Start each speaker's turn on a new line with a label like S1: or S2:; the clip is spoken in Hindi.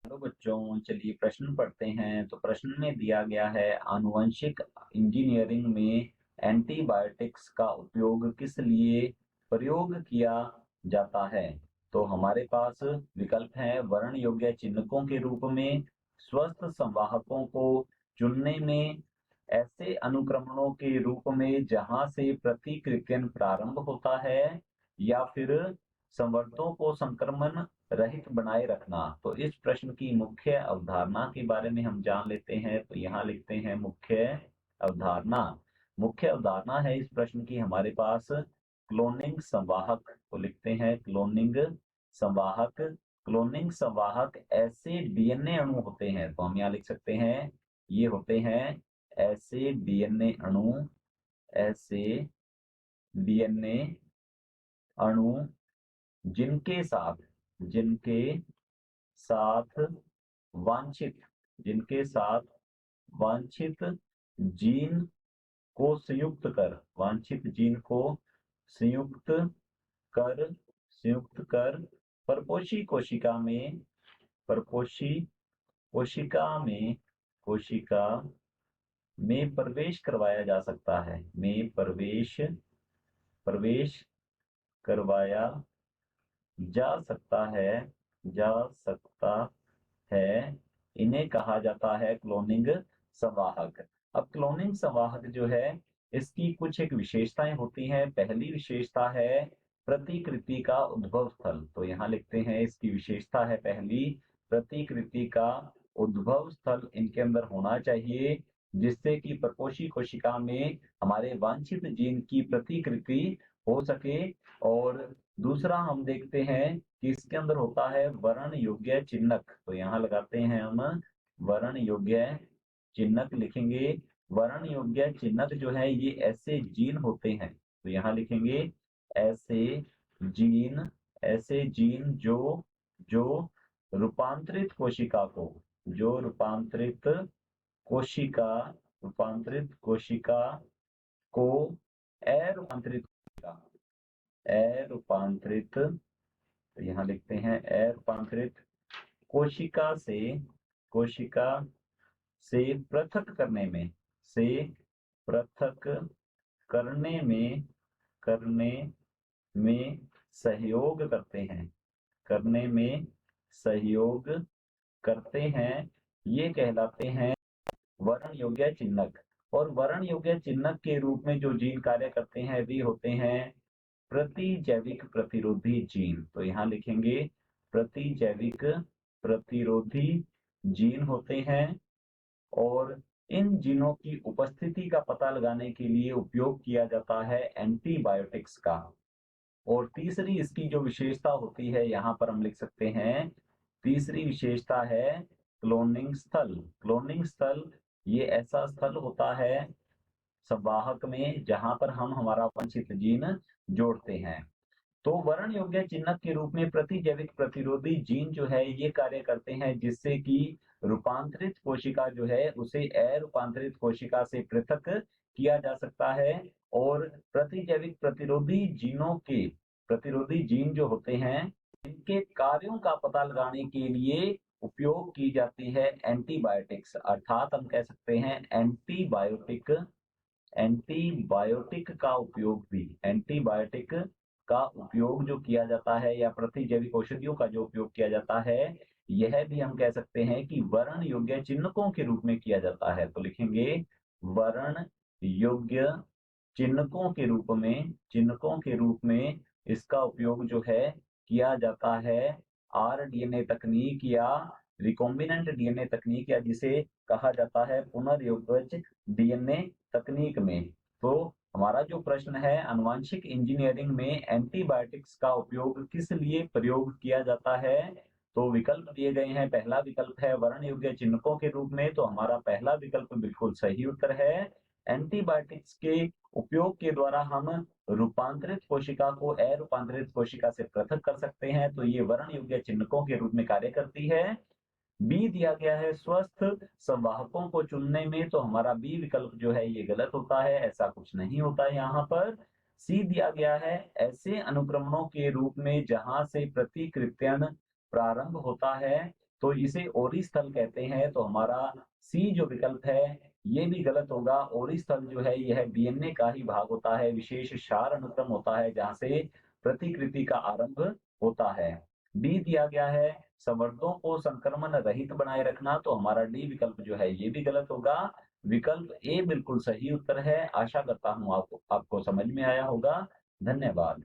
S1: हेलो बच्चों, चलिए प्रश्न पढ़ते हैं। तो प्रश्न में दिया गया है, आनुवंशिक इंजीनियरिंग में एंटीबायोटिक्स का उपयोग किस लिए प्रयोग किया जाता है। तो हमारे पास विकल्प हैं, वर्ण योग्य चिन्हकों के रूप में, स्वस्थ संवाहकों को चुनने में, ऐसे अनुक्रमणों के रूप में जहां से प्रतिकृत्यन प्रारंभ होता है, या फिर संवर्तों को संक्रमण रहित बनाए रखना। तो इस प्रश्न की मुख्य अवधारणा के बारे में हम जान लेते हैं। तो यहाँ लिखते हैं मुख्य अवधारणा। मुख्य अवधारणा है इस प्रश्न की हमारे पास क्लोनिंग संवाहक। तो लिखते हैं क्लोनिंग संवाहक। क्लोनिंग संवाहक ऐसे डीएनए अणु होते हैं, तो हम यहाँ लिख सकते हैं ये होते हैं ऐसे डीएनए अणु, ऐसे डीएनए अणु जिनके साथ वांछित जिनके साथ वांछित जीन को संयुक्त कर वांछित जीन को संयुक्त संयुक्त कर परपोषी कोशिका में प्रवेश करवाया जा सकता है में प्रवेश करवाया जा सकता है। इन्हें कहा जाता है क्लोनिंग संवाहक। अब क्लोनिंग संवाहक जो है, इसकी कुछ एक विशेषताएं होती हैं। पहली विशेषता है प्रतिकृति का उद्भव स्थल। तो यहाँ लिखते हैं इसकी विशेषता है पहली, प्रतिकृति का उद्भव स्थल इनके अंदर होना चाहिए, जिससे कि प्रकोष्ठी कोशिका में हमारे वांछित जीन की प्रतिकृति हो सके। और दूसरा हम देखते हैं कि इसके अंदर होता है वर्ण योग्य चिन्हक। तो यहाँ लगाते हैं हम वर्ण योग्य चिन्हक लिखेंगे। वर्ण योग्य चिन्हक जो है ये ऐसे जीन होते हैं। तो यहाँ लिखेंगे ऐसे जीन जो रूपांतरित कोशिका को जो रूपांतरित कोशिका को अरूपांतरित तो यहाँ लिखते हैं अरूपांतरित कोशिका से पृथक करने में सहयोग करते हैं। ये कहलाते हैं वर्ण योग्य चिन्हक। और वर्ण योग्य चिन्हक के रूप में जो जीन कार्य करते हैं वे होते हैं प्रतिजैविक प्रतिरोधी जीन। तो यहाँ लिखेंगे प्रतिजैविक प्रतिरोधी जीन होते हैं। और इन जीनों की उपस्थिति का पता लगाने के लिए उपयोग किया जाता है एंटीबायोटिक्स का। और तीसरी इसकी जो विशेषता होती है, यहाँ पर हम लिख सकते हैं, तीसरी विशेषता है क्लोनिंग स्थल। क्लोनिंग स्थल ये ऐसा स्थल होता है संवाहक में जहां पर हम हमारा वांछित जीन जोड़ते हैं। तो वर्ण योग्य चिन्हक के रूप में प्रतिजैविक प्रतिरोधी जीन जो है ये कार्य करते हैं, जिससे कि रूपांतरित कोशिका जो है उसे अरूपांतरित कोशिका से पृथक किया जा सकता है। और प्रतिजैविक प्रतिरोधी जीन जो होते हैं, इनके कार्यों का पता लगाने के लिए उपयोग की जाती है एंटीबायोटिक्स। अर्थात हम कह सकते हैं एंटीबायोटिक का उपयोग जो किया जाता है, या प्रतिजैविक औषधियों का जो उपयोग किया जाता है, यह भी हम कह सकते हैं कि वर्ण योग्य चिन्हकों के रूप में किया जाता है। तो लिखेंगे वर्ण योग्य चिन्हकों के रूप में इसका उपयोग जो है किया जाता है आरडीएनए तकनीक या रिकॉम्बिनेंट डीएनए तकनीक, या जिसे कहा जाता है पुनर्योगज डीएनए तकनीक में। तो हमारा जो प्रश्न है, आनुवंशिक इंजीनियरिंग में एंटीबायोटिक्स का उपयोग किस लिए प्रयोग किया जाता है। तो विकल्प दिए गए हैं। पहला विकल्प है वर्ण योग्य चिन्हकों के रूप में। तो हमारा पहला विकल्प बिल्कुल सही उत्तर है। एंटीबायोटिक्स के उपयोग के द्वारा हम रूपांतरित कोशिका को अरूपांतरित कोशिका से पृथक कर सकते हैं। तो ये वर्ण योग्य चिन्हकों के रूप में कार्य करती है। बी दिया गया है स्वस्थ संवाहकों को चुनने में। तो हमारा बी विकल्प जो है ये गलत होता है, ऐसा कुछ नहीं होता है यहाँ पर। सी दिया गया है ऐसे अनुक्रमणों के रूप में जहां से प्रतिकृत्यन प्रारंभ होता है। तो इसे ओरी स्थल कहते हैं। तो हमारा सी जो विकल्प है ये भी गलत होगा। ओरी स्थल जो है यह डीएनए का ही भाग होता है, विशेष क्षार अनुक्रम होता है जहां से प्रतिकृति का आरंभ होता है। डी दिया गया है संवर्धों को संक्रमण रहित बनाए रखना, तो हमारा डी विकल्प जो है ये भी गलत होगा। विकल्प ए बिल्कुल सही उत्तर है। आशा करता हूं आपको समझ में आया होगा। धन्यवाद।